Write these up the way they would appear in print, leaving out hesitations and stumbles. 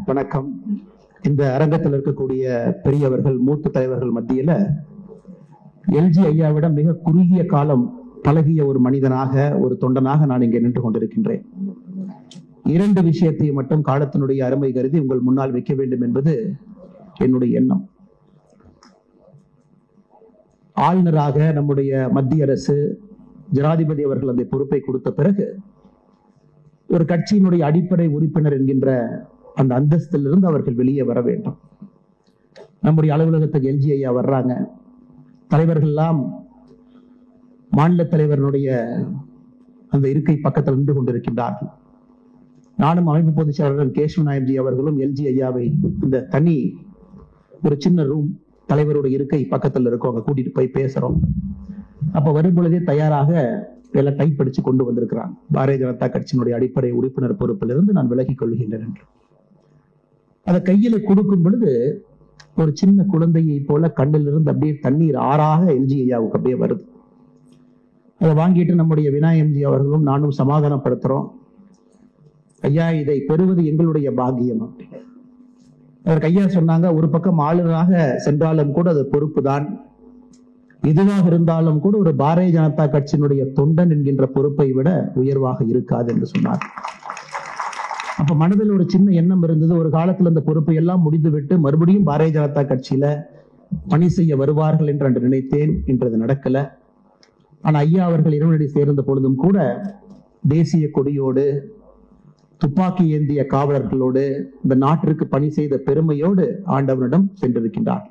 வணக்கம். இந்த அரங்கத்தில் இருக்கக்கூடிய பெரியவர்கள், மூத்த தலைவர்கள் மத்தியில எல்ஜி ஐயாவிடம் மிக குறுகிய காலம் பழகிய ஒரு மனிதனாக, ஒரு தொண்டனாக நான் இங்கே நின்று கொண்டிருக்கின்றேன். இரண்டு விஷயத்தை மட்டும் காலத்தினுடைய அருமை கருதி உங்கள் முன்னால் வைக்க வேண்டும் என்பது என்னுடைய எண்ணம். ஆளுநராக நம்முடைய மத்திய அரசு, ஜனாதிபதி அவர்கள் அந்த பொறுப்பை கொடுத்த பிறகு ஒரு கட்சியினுடைய அடிப்படை உறுப்பினர் என்கின்ற அந்த அந்தஸ்திலிருந்து அவர்கள் வெளியே வர வேண்டும். நம்முடைய அலுவலகத்துக்கு எல்ஜி ஐயா வர்றாங்க. தலைவர்கள் எல்லாம் மாநில தலைவர்களுடைய அந்த இருக்கை பக்கத்தில் நின்று கொண்டிருக்கின்றார்கள். நானும் அமைப்பு பொதுச் செயலாளர் கேசவ நாயம்ஜி அவர்களும் எல்ஜி ஐயாவை இந்த தனி ஒரு சின்ன ரூம், தலைவருடைய இருக்கை பக்கத்தில் இருக்கும், அங்க கூட்டிட்டு போய் பேசுறோம். அப்ப வரும் பொழுதே தயாராக எல்லாம் டைப் படிச்சு கொண்டு வந்திருக்கிறாங்க. பாரதிய ஜனதா கட்சியினுடைய அடிப்படை உறுப்பினர் பொறுப்பிலிருந்து நான் விலகிக் கொள்கின்றேன் என்று. அதை கையில கொடுக்கும் பொழுது ஒரு சின்ன குழந்தையை போல கண்ணிலிருந்து அப்படியே தண்ணீர் ஆறாக எல்ஜி ஐயாவுக்கு அப்படியே வருது. அதை வாங்கிட்டு நம்முடைய விநாயகம்ஜி அவர்களும் நானும் சமாதானப்படுத்துறோம். ஐயா, இதை பெறுவது எங்களுடைய பாக்கியம் அப்படி. அதற்கு ஐயா சொன்னாங்க, ஒரு பக்கம் ஆளுநராக சென்றாலும் கூட அது பொறுப்பு தான், இதுவாக இருந்தாலும் கூட ஒரு பாரதிய ஜனதா கட்சியினுடைய தொண்டன் என்கின்ற பொறுப்பை விட உயர்வாக இருக்காது என்று சொன்னார். அப்ப மனதில் ஒரு சின்ன எண்ணம் இருந்தது, ஒரு காலத்தில் அந்த பொறுப்பை எல்லாம் முடிந்துவிட்டு மறுபடியும் பாரதிய ஜனதா கட்சியில பணி செய்ய வருவார்கள் என்று நினைத்தேன். இன்றது நடக்கல. ஆனா ஐயா அவர்கள் இரவனடி சேர்ந்த பொழுதும் கூட தேசிய கொடியோடு, துப்பாக்கி ஏந்திய காவலர்களோடு, இந்த நாட்டிற்கு பணி செய்த பெருமையோடு ஆண்டவனிடம் சென்றிருக்கின்றார்.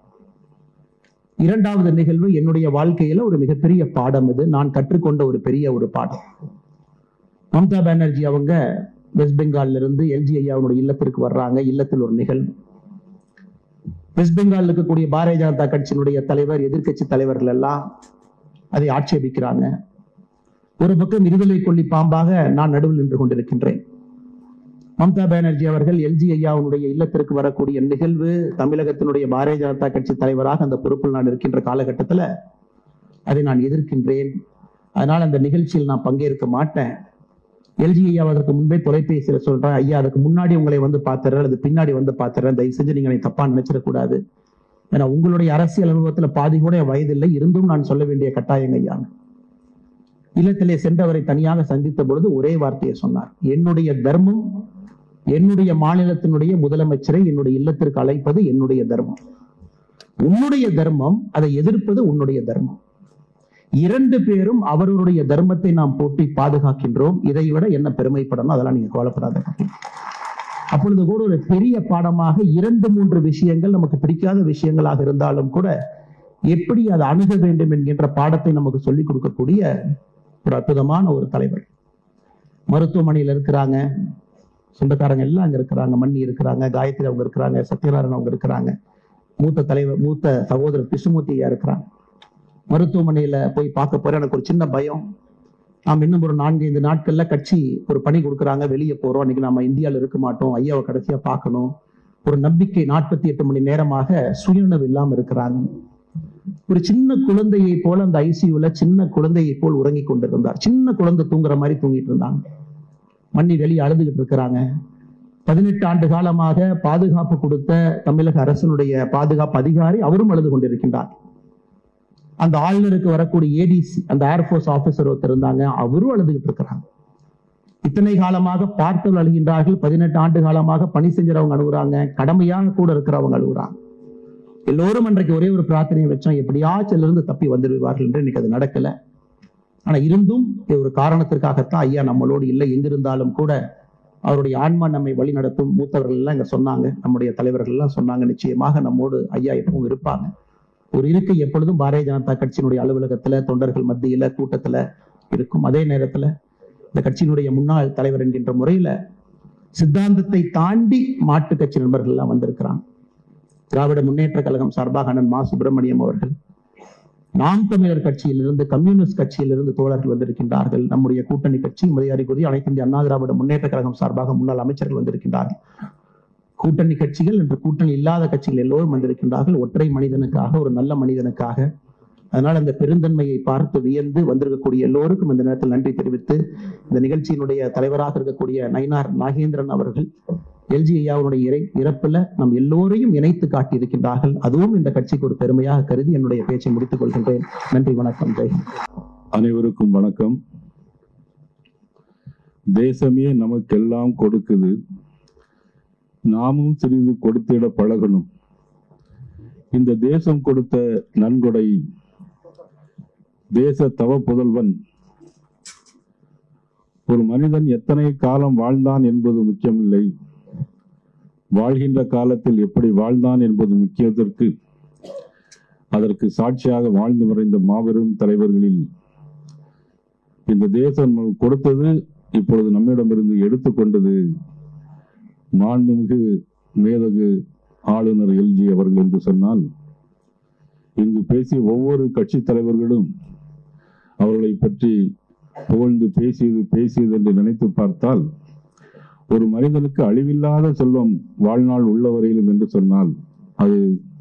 இரண்டாவது நிகழ்வு என்னுடைய வாழ்க்கையில ஒரு மிகப்பெரிய பாடம். இது நான் கற்றுக்கொண்ட ஒரு பெரிய ஒரு பாடம். மம்தா பானர்ஜி அவங்க வெஸ்ட் பெங்கால்ல இருந்து எல்ஜி ஐயாவுடைய இல்லத்திற்கு வர்றாங்க. இல்லத்தில் ஒரு நிகழ்வு. வெஸ்ட் பெங்கால் இருக்கக்கூடிய பாரதிய ஜனதா கட்சியினுடைய தலைவர், எதிர்கட்சி தலைவர்கள் எல்லாம் அதை ஆட்சேபிக்கிறாங்க. ஒரு பக்கம் இருதலை கொல்லி பாம்பாக நான் நடுவில் நின்று கொண்டிருக்கின்றேன். மம்தா பானர்ஜி அவர்கள் எல்ஜி ஐயாவுடைய இல்லத்திற்கு வரக்கூடிய நிகழ்வு, தமிழகத்தினுடைய பாரதிய ஜனதா கட்சி தலைவராக அந்த பொறுப்பில் நான் இருக்கின்ற காலகட்டத்தில் அதை நான் எதிர்க்கின்றேன். அதனால் அந்த நிகழ்ச்சியில் நான் பங்கேற்க மாட்டேன். எல்ஜி ஐயா அதற்கு முன்பே தொலைபேசியில் சொல்றேன், ஐயா அதுக்கு முன்னாடி உங்களை வந்து பார்த்துறேன், அது பின்னாடி வந்து பார்த்துறேன், தயவு செஞ்சு நீங்க தப்பா நினைச்சிடக்கூடாது. ஏன்னா உங்களுடைய அரசியல் அனுபவத்தில் பாதி கூட வயதில்லை, இருந்தும் நான் சொல்ல வேண்டிய கட்டாயம் ஐயா. இல்லத்திலே சென்றவரை தனியாக சந்தித்த பொழுது ஒரே வார்த்தையை சொன்னார், என்னுடைய தர்மம், என்னுடைய மாநிலத்தினுடைய முதலமைச்சரை என்னுடைய இல்லத்திற்கு அழைப்பது என்னுடைய தர்மம், உன்னுடைய தர்மம் அதை எதிர்ப்பது உன்னுடைய தர்மம். இரண்டு பேரும் அவர்களுடைய தர்மத்தை நாம் போட்டி பாதுகாக்கின்றோம். இதை விட என்ன பெருமைப்படணும், அதெல்லாம் நீங்க கவலைப்படாத. அப்பொழுது கூட ஒரு பெரிய பாடமாக 2-3 விஷயங்கள் நமக்கு பிடிக்காத விஷயங்களாக இருந்தாலும் கூட எப்படி அதை அணுக வேண்டும் என்கின்ற பாடத்தை நமக்கு சொல்லிக் கொடுக்கக்கூடிய ஒரு அற்புதமான ஒரு தலைவர். மருத்துவமனையில் இருக்கிறாங்க, சொந்தக்காரங்க எல்லாம் அங்க இருக்கிறாங்க, மன்னி இருக்கிறாங்க, காயத்ரி அவங்க இருக்கிறாங்க, சத்யநாராயணன் அவங்க இருக்கிறாங்க, மூத்த தலைவர், மூத்த சகோதரர் கிருஷ்ணமூர்த்தி ஐயா இருக்கிறாங்க. மருத்துவமனையில போய் பார்க்க போறேன். எனக்கு ஒரு சின்ன பயம். நாம் இன்னும் ஒரு 4-5 நாட்கள்ல கட்சி ஒரு பணி கொடுக்குறாங்க, வெளியே போறோம், இன்னைக்கு நம்ம இந்தியாவில் இருக்க மாட்டோம், ஐயாவை கடைசியா பார்க்கணும். ஒரு நம்பிக்கை. 48 மணி நேரமாக சுயநினைவு இல்லாம இருக்கிறாங்க. ஒரு சின்ன குழந்தையை போல அந்த ஐசியூல சின்ன குழந்தையை போல் உறங்கி கொண்டிருந்தார். சின்ன குழந்தை தூங்குற மாதிரி தூங்கிட்டு இருந்தாங்க. மண்ணி வெளியே அழுதுகிட்டு இருக்கிறாங்க. 18 ஆண்டு காலமாக பாதுகாப்பு கொடுத்த தமிழக அரசினுடைய பாதுகாப்பு அதிகாரி அவரும் அழுது கொண்டிருக்கின்றார். அந்த ஆளுநருக்கு வரக்கூடிய ஏடிசி, அந்த ஏர்போர்ஸ் ஆபீசர் ஒருத்தர் இருந்தாங்க, அவரும் அழுதுகிட்டு இருக்கிறாங்க. இத்தனை காலமாக பார்த்தவர்கள் அழுகின்றார்கள். 18 ஆண்டு காலமாக பணி செஞ்சவங்க அழுகுறாங்க, கடமையாக கூட இருக்கிறவங்க அழுகுறாங்க. எல்லோரும் அன்றைக்கு ஒரே ஒரு பிரார்த்தனையை வச்சோம், எப்படியாச்சும் இருந்து தப்பி வந்துடுவார்கள் என்று. இன்னைக்கு அது நடக்கல. ஆனா இருந்தும் ஒரு காரணத்திற்காகத்தான் ஐயா நம்மளோடு இல்லை. எங்கிருந்தாலும் கூட அவருடைய ஆன்மா நம்மை வழி நடத்தும். மூத்தவர்கள் எல்லாம் இங்க சொன்னாங்க, நம்முடைய தலைவர்கள் எல்லாம் சொன்னாங்க, நிச்சயமாக நம்மோடு ஐயா எப்பவும் இருப்பாங்க. ஒரு இருக்கை எப்பொழுதும் பாரதிய ஜனதா கட்சியினுடைய அலுவலகத்துல, தொண்டர்கள் மத்தியில, கூட்டத்துல இருக்கும். அதே நேரத்துல இந்த கட்சியினுடைய முன்னாள் தலைவர் என்கின்ற முறையில சித்தாந்தத்தை தாண்டி மாட்டு கட்சி நண்பர்கள் எல்லாம் வந்திருக்கிறாங்க. திராவிட முன்னேற்ற கழகம் சார்பாக அண்ணன் மா சுப்பிரமணியம் அவர்கள், நாம் தமிழர் கட்சியிலிருந்து, கம்யூனிஸ்ட் கட்சியிலிருந்து தோழர்கள் வந்திருக்கின்றார்கள். நம்முடைய கூட்டணி கட்சி மரியாதைக்குரிய அனைத்து இந்திய அண்ணா திராவிட முன்னேற்ற கழகம் சார்பாக முன்னாள் அமைச்சர்கள் வந்திருக்கின்றார்கள். கூட்டணி கட்சிகள் என்று கூட்டணி இல்லாத கட்சிகள் எல்லோரும் வந்திருக்கின்றார்கள். ஒற்றை மனிதனுக்காக, ஒரு நல்ல மனிதனுக்காக, அதனால் அந்த பெருந்தன்மையை பார்த்து வியந்து வந்திருக்கக்கூடிய எல்லோருக்கும் இந்த நேரத்தில் நன்றி தெரிவித்து, இந்த நிகழ்ச்சியினுடைய தலைவராக இருக்கக்கூடிய நயினார் நாகேந்திரன் அவர்கள் எல்ஜி ஐயாவுடைய இறப்புல நம் எல்லோரையும் இணைத்து காட்டியிருக்கின்றார்கள். அதுவும் இந்த கட்சிக்கு ஒரு பெருமையாக கருதி என்னுடைய பேச்சை முடித்துக் கொள்கின்றேன். நன்றி, வணக்கம். அனைவருக்கும் வணக்கம். தேசமே நமக்கெல்லாம் கொடுக்குது, நாமும் சிறிது கொடுத்திட பழகணும். இந்த தேசம் கொடுத்த நன்கொடை தேச தவ புதல்வன். ஒரு மனிதன் எத்தனை காலம் வாழ்ந்தான் என்பது முக்கியமில்லை, வாழ்கின்ற காலத்தில் எப்படி வாழ்ந்தான் என்பது முக்கியத்திற்கு அதற்கு சாட்சியாக வாழ்ந்து மறைந்த மாபெரும் தலைவர்களில் இந்த தேசம் கொடுத்தது இப்பொழுது நம்மிடமிருந்து எடுத்துக்கொண்டது மாண்புமிகு மேதகு ஆளுநர் எல்ஜி அவர்கள் என்று சொன்னால், இங்கு பேசிய ஒவ்வொரு கட்சி தலைவர்களும் அவர்களை பற்றி புகழ்ந்து பேசியது என்று நினைத்து பார்த்தால், ஒரு மனிதனுக்கு அழிவில்லாத செல்வம் வாழ்நாள் உள்ளவரையிலும் என்று சொன்னால் அது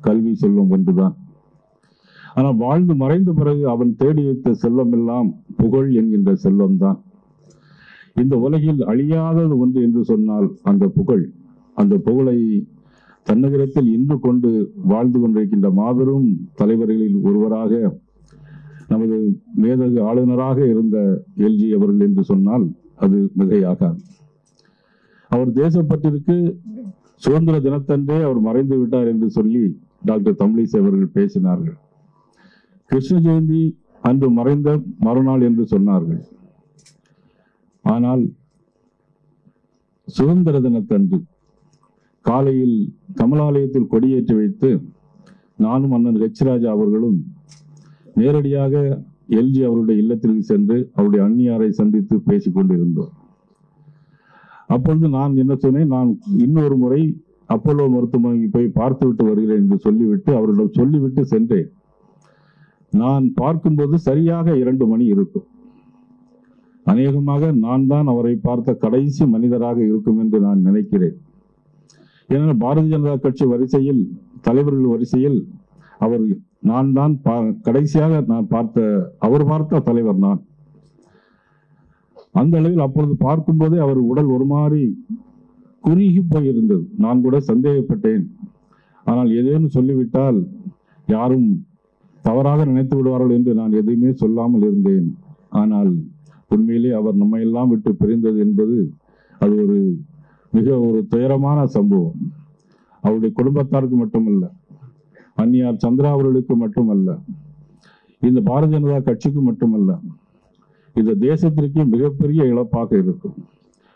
கல்வி செல்வம் ஒன்றுதான். ஆனால் வாழ்ந்து மறைந்த பிறகு அவன் தேடி வைத்த செல்வம் எல்லாம் புகழ் என்கின்ற செல்வம் தான். இந்த உலகில் அழியாதது ஒன்று என்று சொன்னால் அந்த புகழ். அந்த புகழை தன்னகரத்தில் இன்று கொண்டு வாழ்ந்து கொண்டிருக்கின்ற மாபெரும் தலைவர்களில் ஒருவராக நமது மேதகு ஆளுநராக இருந்த எல்ஜி அவர்கள் என்று சொன்னால் அது மிகையாகாது. அவர் தேசப்பற்றிற்கு சுதந்திர தினத்தன்றே அவர் மறைந்து விட்டார் என்று சொல்லி டாக்டர் தமிழிசை அவர்கள் பேசினார்கள். கிருஷ்ண ஜெயந்தி அன்று மறைந்த மறுநாள் என்று சொன்னார்கள். ஆனால் சுதந்திர தினத்தன்று காலையில் கமலாலயத்தில் கொடியேற்றி வைத்து நானும் அண்ணன் ஹெச் ராஜா அவர்களும் நேரடியாக எல்ஜி அவருடைய இல்லத்திற்கு சென்று அவருடைய அந்நியாரை சந்தித்து பேசிக் கொண்டிருந்தோம். அப்பொழுது நான் என்ன சொன்னேன், நான் இன்னொரு முறை அப்போலோ மருத்துவமனைக்கு போய் பார்த்து விட்டு வருகிறேன் என்று சொல்லிவிட்டு அவரிடம் சொல்லிவிட்டு சென்றேன். நான் பார்க்கும்போது சரியாக 2 மணி இருக்கும். அநேகமாக நான் தான் அவரை பார்த்த கடைசி மனிதராக இருக்கும் என்று நான் நினைக்கிறேன். ஏனென்றால் பாரதிய ஜனதா கட்சி வரிசையில், தலைவர்கள் வரிசையில் அவர் நான் தான் கடைசியாக நான் அவர் பார்த்த தலைவர் நான். அந்த அளவில் அப்பொழுது பார்க்கும்போதே அவர் உடல் ஒரு மாதிரி குறுகி போயிருந்தது. நான் கூட சந்தேகப்பட்டேன். ஆனால் ஏதேனும் சொல்லிவிட்டால் யாரும் தவறாக நினைத்து விடுவார்கள் என்று நான் எதுவுமே சொல்லாமல் இருந்தேன். ஆனால் உண்மையிலே அவர் நம்மை எல்லாம் விட்டு பிரிந்தது என்பது அது ஒரு துயரமான சம்பவம். அவருடைய குடும்பத்தாருக்கு மட்டுமல்ல, அந்நியார் சந்திரா அவர்களுக்கு மட்டுமல்ல, இந்த பாரதிய ஜனதா கட்சிக்கு மட்டுமல்ல, இந்த தேசத்திற்கே மிகப்பெரிய இழப்பாக இருக்கும்.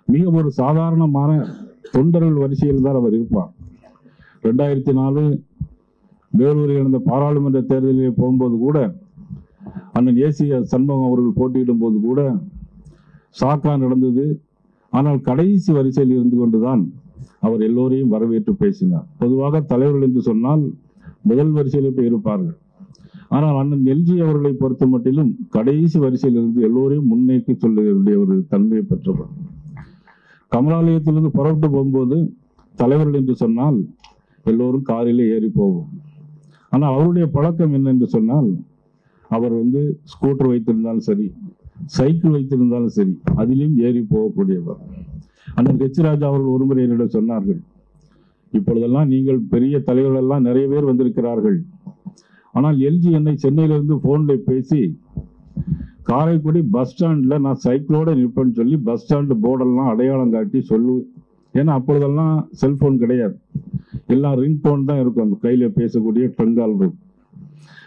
மிக ஒரு சாதாரணமான தொண்டர்கள் வரிசையில் தான் அவர் இருப்பார். 2004 வேலூரில் நடந்த பாராளுமன்ற தேர்தலில் போகும்போது கூட, அண்ணன் ஏசிய சண்முகம் அவர்கள் போட்டியிடும் போது கூட சாக்கா நடந்தது. ஆனால் கடைசி வரிசையில் இருந்து கொண்டுதான் அவர் எல்லோரையும் வரவேற்று பேசினார். பொதுவாக தலைவர்கள் என்று சொன்னால் முதல் வரிசையில் போய் இருப்பார்கள். ஆனால் அண்ணன் எல்ஜி அவர்களை பொறுத்த மட்டிலும் கடைசி வரிசையில் இருந்து எல்லோரையும் முன்னேற்றி சொல்லுடைய ஒரு தன்மையை பெற்றவர். கமலாலயத்திலிருந்து புறப்பட்டு போகும்போது தலைவர்கள் என்று சொன்னால் எல்லோரும் காரிலே ஏறி போவோம். ஆனால் அவருடைய பழக்கம் என்ன என்று சொன்னால், அவர் ஸ்கூட்டர் வைத்திருந்தாலும் சரி, சைக்கிள் வைத்திருந்தாலும் சரி, அதிலும் ஏறி போகக்கூடியவர். அண்ணன் ஹெச் ராஜா அவர்கள் ஒருமுறை என்னிடம் சொன்னார்கள், இப்பொழுதெல்லாம் நீங்கள் பெரிய தலைவர்கள் எல்லாம் நிறைய பேர் வந்திருக்கிறார்கள், ஆனால் எல்ஜி என்னை சென்னையிலிருந்து போன்ல பேசி காரைக்குடி பஸ் ஸ்டாண்ட்ல நான் சைக்கிளோட நிற்பேன்னு சொல்லி பஸ் ஸ்டாண்டு போர்டெல்லாம் அடையாளம் காட்டி சொல்லு. ஏன்னா அப்பொழுதெல்லாம் செல்போன் கிடையாது, எல்லாம் ரிங் டோன் தான் இருக்கும், அந்த கையில பேசக்கூடிய டங்கால் இருக்கும்.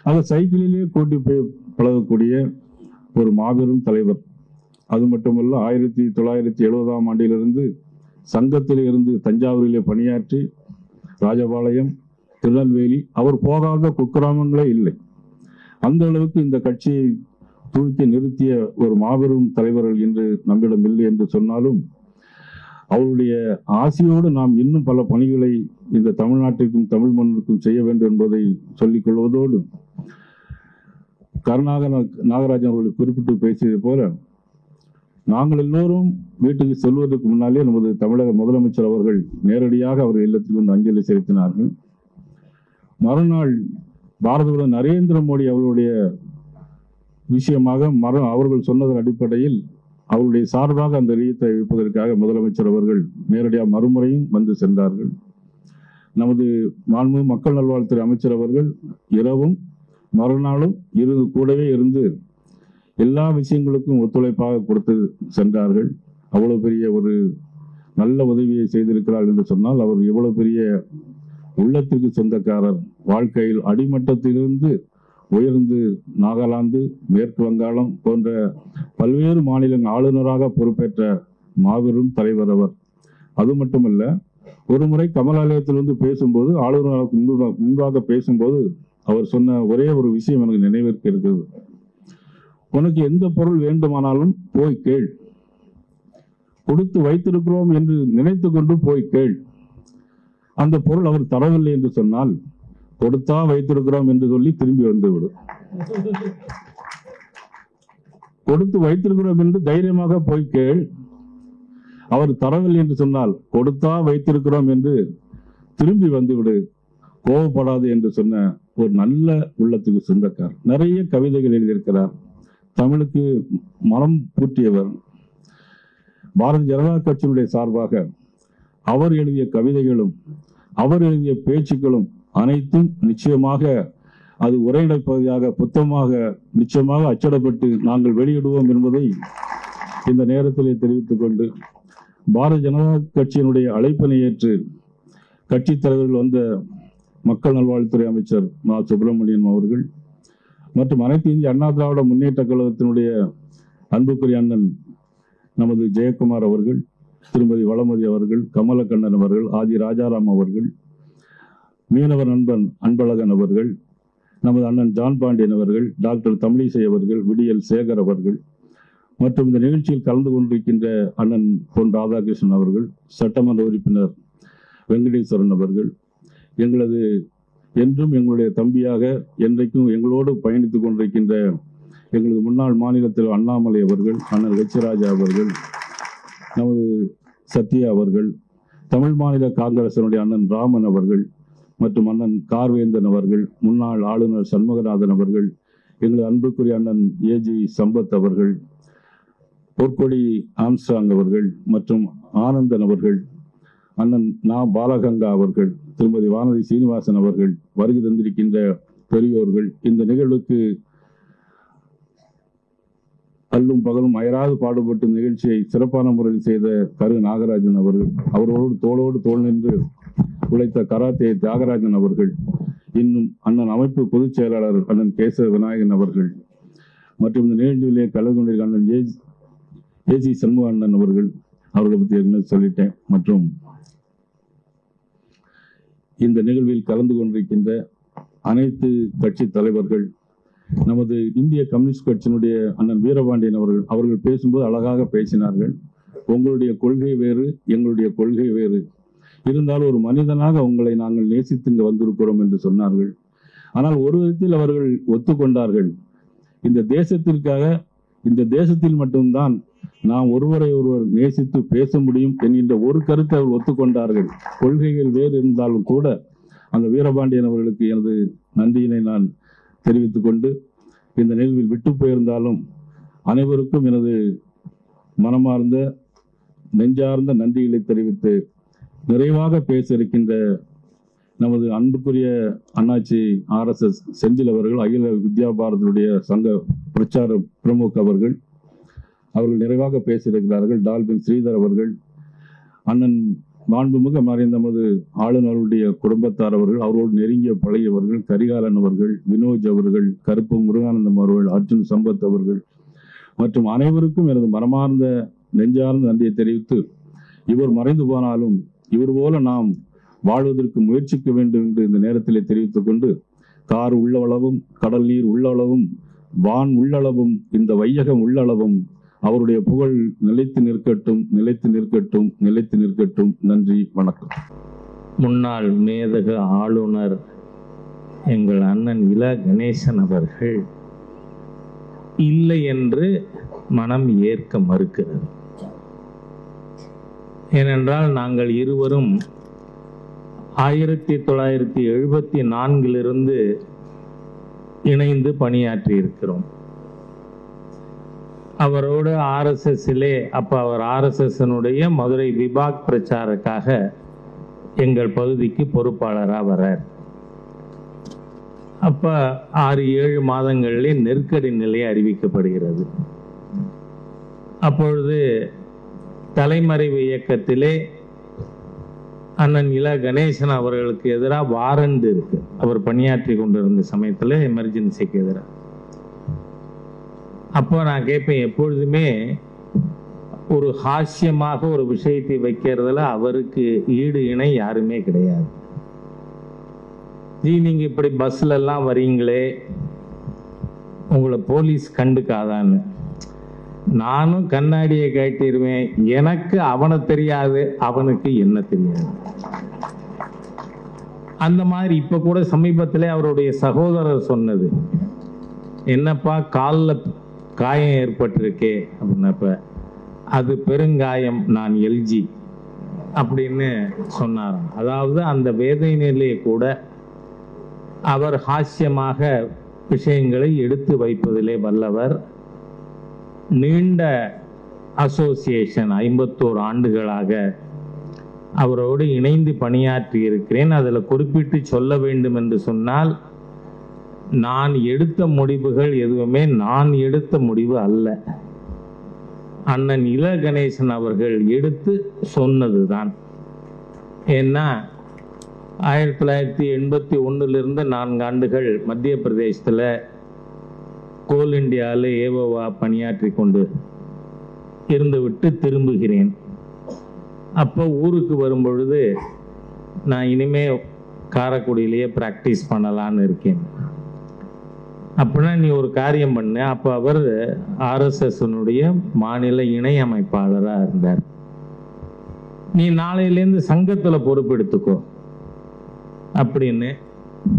அதை சைக்கிளிலேயே கூட்டி போய் பழகக்கூடிய ஒரு மாபெரும் தலைவர். அது மட்டுமல்ல, 1970ஆம் ஆண்டிலிருந்து சங்கத்தில் இருந்து தஞ்சாவூரிலே பணியாற்றி ராஜபாளையம், திருநெல்வேலி, அவர் போகாத குக்கிராமங்களே இல்லை. அந்த அளவுக்கு இந்த கட்சியை தூக்கி நிறுத்திய ஒரு மாபெரும் தலைவர்கள் என்று நம்மிடம் இல்லை என்று சொன்னாலும், அவருடைய ஆசையோடு நாம் இன்னும் பல பணிகளை இந்த தமிழ்நாட்டிற்கும் தமிழ் மண்ணுக்கும் செய்ய வேண்டும் என்பதை சொல்லிக் கொள்வதோடு, நாகராஜன் அவர்கள் குறிப்பிட்டு பேசியது போல, நாங்கள் எல்லோரும் வீட்டுக்கு செல்வதற்கு முன்னாலே நமது தமிழக முதலமைச்சர் அவர்கள் நேரடியாக அவர் இல்லத்துக்கு வந்து அஞ்சலி செலுத்தினார்கள். மறுநாள் பாரத பிரதமர் நரேந்திர மோடி அவர்களுடைய விஷயமாக அவர்கள் சொன்னதன் அடிப்படையில் அவருடைய சார்பாக அந்த ரீத்தை வைப்பதற்காக முதலமைச்சர் அவர்கள் நேரடியாக மறுமுறையும் வந்து சென்றார்கள். நமது மாண்புமிகு மக்கள் நல்வாழ்வுத்துறை அமைச்சர் அவர்கள் இரவும் மறுநாளும் கூடவே இருந்து எல்லா விஷயங்களுக்கும் ஒத்துழைப்பாக கொடுத்து சென்றார்கள். அவ்வளவு பெரிய ஒரு நல்ல உதவியை செய்திருக்கிறார் என்று சொன்னால் அவர் எவ்வளவு பெரிய உள்ளத்திற்கு சொந்தக்காரர். வாழ்க்கையில் அடிமட்டத்திலிருந்து உயர்ந்து நாகாலாந்து, மேற்கு வங்காளம் போன்ற பல்வேறு மாநில ஆளுநராக பொறுப்பேற்ற மாபெரும் தலைவர் அவர். அது மட்டுமல்ல, ஒரு முறை கமலாலயத்திலிருந்து பேசும்போது, ஆளுநருக்கு முன்பாக பேசும்போது அவர் சொன்ன ஒரே ஒரு விஷயம் எனக்கு நினைவிற்கு இருக்கிறது. உனக்கு எந்த பொருள் வேண்டுமானாலும் போய் கேள், கொடுத்து வைத்திருக்கிறோம் என்று நினைத்து கொண்டு போய் கேள். அந்த பொருள் அவர் தரவில்லை என்று சொன்னால் கொடுத்தா வைத்திருக்கிறோம் என்று சொல்லி திரும்பி வந்து விடு. கொடுத்து வைத்திருக்கிறோம் என்று தைரியமாக போய் கேள். அவர் தரவில்லை என்று சொன்னால் கொடுத்தா வைத்திருக்கிறோம் என்று திரும்பி வந்து விடு, கோபப்படாது என்று சொன்ன ஒரு நல்ல உள்ளத்துக்கு சொந்தக்கார். நிறைய கவிதைகள் எழுதியிருக்கிறார். தமிழுக்கு மனம் பூட்டியவர். பாரதிய ஜனதா கட்சியினுடைய சார்பாக அவர் எழுதிய கவிதைகளும் அவர் எழுதிய பேச்சுக்களும் அனைத்தும் நிச்சயமாக அது உரைநடை பகுதியாக புத்தகமாக நிச்சயமாக அச்சிடப்பட்டு நாங்கள் வெளியிடுவோம் என்பதை இந்த நேரத்திலே தெரிவித்துக் கொண்டு, பாரதிய ஜனதா கட்சியினுடைய அழைப்பினை ஏற்று கட்சி தலைவர்கள் வந்த மக்கள் நல்வாழ்வுத்துறை அமைச்சர் மா. சுப்பிரமணியன் அவர்கள் மற்றும் அனைத்து இந்திய அண்ணா திராவிட முன்னேற்ற கழகத்தினுடைய அன்புக்குரிய அண்ணன் நமது ஜெயக்குமார் அவர்கள், திருமதி வளமதி அவர்கள், கமலக்கண்ணன் அவர்கள், ஆதி ராஜாராம் அவர்கள், மீனவர் நண்பன் அன்பழகன் அவர்கள், நமது அண்ணன் ஜான் பாண்டியன் அவர்கள், டாக்டர் தமிழிசை அவர்கள், விடியல் சேகர் அவர்கள் மற்றும் இந்த நிகழ்ச்சியில் கலந்து கொண்டிருக்கின்ற அண்ணன் பொன் ராதாகிருஷ்ணன் அவர்கள், சட்டமன்ற உறுப்பினர் வெங்கடேஸ்வரன் அவர்கள், எங்களது என்றும் எங்களுடைய தம்பியாக என்றைக்கும் எங்களோடு பயணித்துக் கொண்டிருக்கின்ற எங்களது முன்னாள் மாநிலத்தில் அண்ணாமலை அவர்கள், அண்ணன் ஹெச்ராஜா அவர்கள், நமது சத்யா அவர்கள், தமிழ் மாநில காங்கிரசினுடைய அண்ணன் ராமன் அவர்கள் மற்றும் அண்ணன் கார்வேந்தன் அவர்கள், முன்னாள் ஆளுநர் சண்முகநாதன் அவர்கள், எங்களது அன்புக்குரிய அண்ணன் ஏஜி சம்பத் அவர்கள், பொற்கொடி ஆம்ஸ்டாங் அவர்கள் மற்றும் ஆனந்தன் அவர்கள், அண்ணன் நா. பாலகங்கா அவர்கள், திருமதி வானதி சீனிவாசன் அவர்கள், வருகை தந்திருக்கின்ற பெரியோர்கள், இந்த நிகழ்வுக்கு அல்லும் பகலும் அயராது பாடுபட்டு நிகழ்ச்சியை சிறப்பான முறையில் செய்த கரு நாகராஜன் அவர்கள், அவர்களோடு தோளோடு தோள் நின்று உழைத்த கராத்தே தியாகராஜன் அவர்கள், இன்னும் அண்ணன் அமைப்பு பொதுச் செயலாளர் அண்ணன் கேசவ விநாயகன் அவர்கள் மற்றும் இந்த நிகழ்ச்சியிலே கலந்து கொண்டிருக்கிற அண்ணன் ஏஜி சண்முக அண்ணன் அவர்கள், அவர்களை பற்றி என்ன சொல்லிட்டேன். மற்றும் இந்த நிகழ்வில் கலந்து கொண்டிருக்கின்ற அனைத்து கட்சி தலைவர்கள், நமது இந்திய கம்யூனிஸ்ட் கட்சியினுடைய அண்ணன் வீரபாண்டியன் அவர்கள் பேசும்போது அழகாக பேசினார்கள். உங்களுடைய கொள்கை வேறு, எங்களுடைய கொள்கை வேறு, இருந்தாலும் ஒரு மனிதனாக உங்களை நாங்கள் நேசித்து இங்கு வந்திருக்கிறோம் என்று சொன்னார்கள். ஆனால் ஒரு விதத்தில் அவர்கள் ஒத்துக்கொண்டார்கள். இந்த தேசத்திற்காக, இந்த தேசத்தில் மட்டும்தான் நாம் ஒருவரை ஒருவர் நேசித்து பேச முடியும் என்கின்ற ஒரு கருத்தை அவர் ஒத்துக்கொண்டார்கள். கொள்கைகள் வேறு இருந்தாலும் கூட அந்த வீரபாண்டியன் அவர்களுக்கு எனது நன்றியினை நான் தெரிவித்துக் கொண்டு, இந்த நிகழ்வில் விட்டு போயிருந்தாலும் அனைவருக்கும் எனது மனமார்ந்த நெஞ்சார்ந்த நன்றிகளை தெரிவித்து, நிறைவாக பேச இருக்கின்ற நமது அன்புக்குரிய அண்ணாச்சி RSS செந்தில் அவர்கள், அகில வித்யா பாரதியுடைய சங்க பிரச்சார பிரமுக அவர்கள் நிறைவாக பேசியிருக்கிறார்கள். டால்பின் ஸ்ரீதர் அவர்கள், அண்ணன் மாண்புமிகு மறைந்த நமது ஆளுநருடைய குடும்பத்தார் அவர்கள், அவரோடு நெருங்கிய பழையவர்கள், கரிகாலன் அவர்கள், வினோஜ் அவர்கள், கருப்பு முருகானந்தம் அவர்கள், அர்ஜுன் சம்பத் அவர்கள் மற்றும் அனைவருக்கும் எனது மனமார்ந்த நெஞ்சார்ந்த நன்றியை தெரிவித்து, இவர் மறைந்து போனாலும் இவர் போல நாம் வாழ்வதற்கு முயற்சிக்க வேண்டும் என்று இந்த நேரத்திலே தெரிவித்துக் கொண்டு, கார் உள்ளளவும், கடல் நீர் உள்ளளவும், வான் உள்ளளவும், இந்த வையகம் உள்ளளவும் அவருடைய புகழ் நிலைத்து நிற்கட்டும், நிலைத்து நிற்கட்டும், நிலைத்து நிற்கட்டும். நன்றி, வணக்கம். முன்னாள் மேதக ஆளுநர் எங்கள் அண்ணன் இல கணேசன் அவர்கள் இல்லை என்று மனம் ஏற்க மறுக்கிறது. ஏனென்றால் நாங்கள் இருவரும் 1974 இணைந்து பணியாற்றி இருக்கிறோம். அவரோடு ஆர்எஸ்எஸ்ஸிலே அப்ப அவர் ஆர்எஸ்எஸ்னுடைய மதுரை விபாக் பிரச்சாரக்காக எங்கள் பகுதிக்கு பொறுப்பாளராக வர்றார். அப்ப 6-7 மாதங்களிலே நெருக்கடி நிலை அறிவிக்கப்படுகிறது. அப்பொழுது தலைமறைவு இயக்கத்திலே அண்ணன் இல கணேசன் அவர்களுக்கு எதிராக வாரண்ட் இருக்கு. அவர் பணியாற்றி கொண்டிருந்த சமயத்தில் எமர்ஜென்சிக்கு எதிராக. அப்போ நான் கேட்பேன், எப்பொழுதுமே ஒரு ஹாஸ்யமாக ஒரு விஷயத்தை வைக்கிறதுல அவருக்கு ஈடு இணை யாருமே கிடையாது. நீங்க இப்படி பஸ்ல எல்லாம் வரீங்களே, உங்களை போலீஸ் கண்டுக்காதான்னு. நானும் கண்ணாடியை கட்டிடுவேன், எனக்கு அவனை தெரியாது, அவனுக்கு என்ன தெரியாது. அந்த மாதிரி இப்ப கூட சமீபத்திலே அவருடைய சகோதரர் சொன்னது, என்னப்பா காலில் காயம் ஏற்பட்டிருக்கே அப்படின்னப்ப, அது பெருங்காயம், நான் எல்ஜி அப்படின்னு சொன்னாராம். அதாவது அந்த வேதனையிலே கூட அவர் ஹாஸ்யமாக விஷயங்களை எடுத்து வைப்பதிலே வல்லவர். நீண்ட அசோசியேஷன் 51 ஆண்டுகளாக அவரோடு இணைந்து பணியாற்றி இருக்கிறேன். அதில் குறிப்பிட்டு சொல்ல வேண்டும் என்று சொன்னால், நான் எடுத்த முடிவுகள் எதுவுமே நான் எடுத்த முடிவு அல்ல, அண்ணன் இல கணேசன் அவர்கள் எடுத்து சொன்னதுதான். ஏன்னா 1981 4 ஆண்டுகள் மத்திய பிரதேசத்தில் கோல் இந்தியாவில் ஏவோவா பணியாற்றி கொண்டு இருந்துவிட்டு திரும்புகிறேன். அப்போ ஊருக்கு வரும்பொழுது நான் இனிமே காரைக்குடியிலேயே ப்ராக்டிஸ் பண்ணலான்னு இருக்கேன். அப்படின்னா நீ ஒரு காரியம் பண்ண. அப்போ அவர் ஆர்எஸ்எஸ்னுடைய மாநில இணை அமைப்பாளராக இருந்தார். நீ நாளையிலேருந்து சங்கத்தில் பொறுப்பெடுத்துக்கோ அப்படின்னு.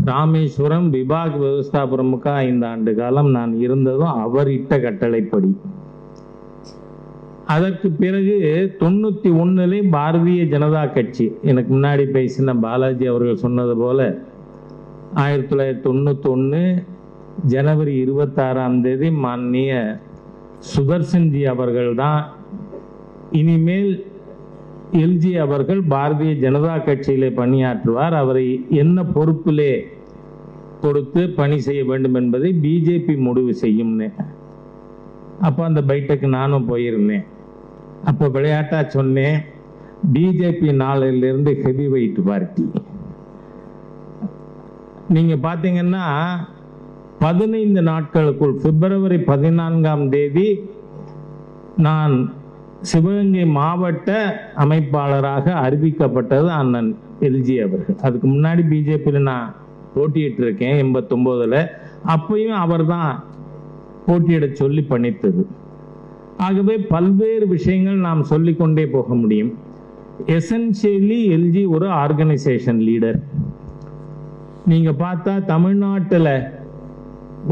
ராமேஸ்வரம் விபாக் விவஸ்தாபுரமுக்கா 5 ஆண்டு காலம் நான் இருந்ததும் அவர் இட்ட கட்டளைப்படி. அதற்கு பிறகு 91 பாரதிய ஜனதா கட்சி, எனக்கு முன்னாடி பேசின பாலாஜி அவர்கள் சொன்னது போல 1991 ஜனவரி 26 மாண்புமிகு சுதர்சன்ஜி அவர்கள் தான் இனிமேல் எல்ஜி அவர்கள் பாரதிய ஜனதா கட்சியிலே பணியாற்றுவார், அவரை என்ன பொறுப்பிலே கொடுத்து பணி செய்ய வேண்டும் என்பதை பிஜேபி முடிவு செய்யும்னு. அப்போ அந்த பைட்டுக்கு நானும் போயிருந்தேன். அப்போ விளையாட்டா சொன்னேன், பிஜேபி நாளிலிருந்து ஹெவி வெயிட் பார்ட்டி. நீங்க பாத்தீங்கன்னா 15 நாட்களுக்குள் பிப்ரவரி 14 நான் சிவகங்கை மாவட்ட அமைப்பாளராக அறிவிக்கப்பட்டது அண்ணன் எல்ஜி அவர்கள். அதுக்கு முன்னாடி பிஜேபியில் நான் போட்டியிட்டு இருக்கேன் 89. அப்பயும் அவர் தான் போட்டியிட சொல்லி பணித்தது. ஆகவே பல்வேறு விஷயங்கள் நாம் சொல்லிக்கொண்டே போக முடியும். எசென்சியலி எல்ஜி ஒரு ஆர்கனைசேஷன் லீடர். நீங்க பார்த்தா தமிழ்நாட்டில்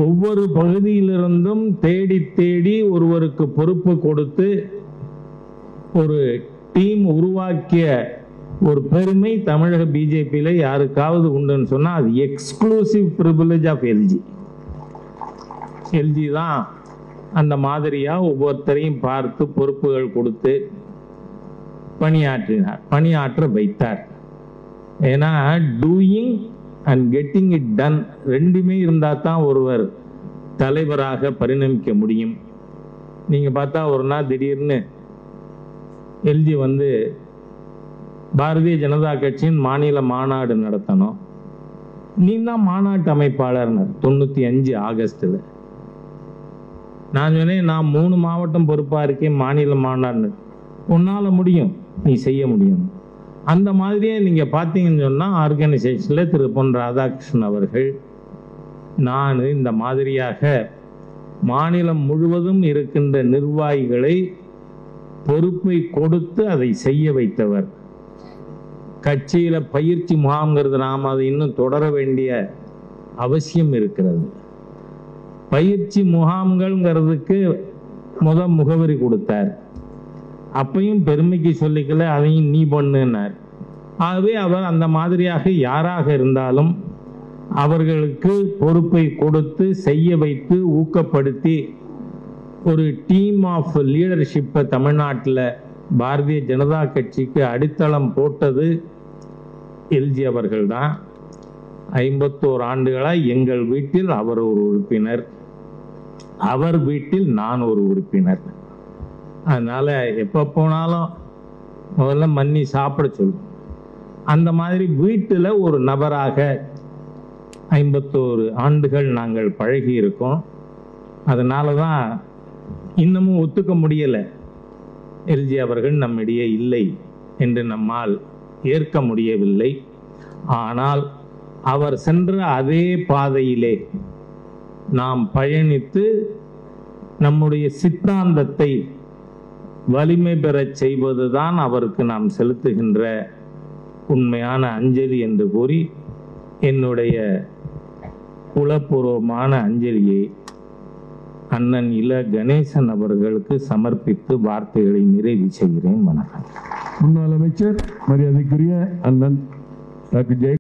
ஒவ்வொரு பகுதியிலிருந்தும் தேடி தேடி ஒருவருக்கு பொறுப்பு கொடுத்து ஒரு டீம் உருவாக்கிய ஒரு பெருமை தமிழக பிஜேபியில் யாருக்காவது உண்டுன்னு சொன்னா அது exclusive privilege of LG. LG தான் அந்த மாதிரியா ஒவ்வொருத்தரையும் பார்த்து பொறுப்புகள் கொடுத்து பணியாற்ற வைத்தார். ஏன்னா doing and getting it done ரெண்டுமே இருந்தால் தான் ஒருவர் தலைவராக பரிணமிக்க முடியும். நீங்க பார்த்தா ஒரு நாள் திடீர்னு எல்ஜி வந்து பாரதிய ஜனதா கட்சியின் மாநில மாநாடு நடத்தணும், நீ தான் மாநாட்டு அமைப்பாளர் 95 ஆகஸ்டில். நான் சொன்னேன், நான் 3 மாவட்டம் பொறுப்பா இருக்கேன், மாநில மாநாடு உன்னால முடியும், நீ செய்ய முடியும். அந்த மாதிரியே நீங்க பார்த்தீங்கன்னு சொன்னா ஆர்கனைசேஷன்ல திரு பொன் ராதாகிருஷ்ணன் அவர்கள், நான் இந்த மாதிரியாக மாநிலம் முழுவதும் இருக்கின்ற நிர்வாகிகளை பொறுப்பை கொடுத்து அதை செய்ய வைத்தவர். கட்சியில பயிற்சி முகாம்ங்கிறது நாம் அதை இன்னும் தொடர வேண்டிய அவசியம் இருக்கிறது. பயிற்சி முகாம்கள்ங்கிறதுக்கு முகவரி கொடுத்தார். அப்பையும் பெருமைக்கு சொல்லிக்கல, அதையும் நீ பண்ணுனார். ஆகவே அவர் அந்த மாதிரியாக யாராக இருந்தாலும் அவர்களுக்கு பொறுப்பை கொடுத்து செய்ய வைத்து ஊக்கப்படுத்தி ஒரு டீம் ஆஃப் லீடர்ஷிப்பை தமிழ்நாட்டில் பாரதிய ஜனதா கட்சிக்கு அடித்தளம் போட்டது எல்ஜி அவர்கள் தான். 51 ஆண்டுகளாக எங்கள் வீட்டில் அவர் ஒரு உறுப்பினர், அவர் வீட்டில் நான் ஒரு உறுப்பினர். அதனால எப்போ போனாலும் முதல்ல மன்னி சாப்பிட சொல்லும். அந்த மாதிரி வீட்டில் ஒரு நபராக 51 ஆண்டுகள் நாங்கள் பழகி இருக்கோம். அதனால தான் இன்னமும் ஒத்துக்க முடியலை, எல்ஜி அவர்கள் நம்மிடையே இல்லை என்று நம்மால் ஏற்க முடியவில்லை. ஆனால் அவர் சென்ற அதே பாதையிலே நாம் பயணித்து நம்முடைய சித்தாந்தத்தை வலிமை பெறச் செய்வதுதான் அவருக்கு நாம் செலுத்துகின்ற உண்மையான அஞ்சலி என்று கூறி என்னுடைய உளப்பூர்வமான அஞ்சலியை அண்ணன் இல கணேசன் அவர்களுக்கு சமர்ப்பித்து வார்த்தைகளை நிறைவு செய்கிறேன். வணக்கம். முன்னாள் அமைச்சர் மரியாதைக்குரிய அண்ணன் டாக்டர் ஜெய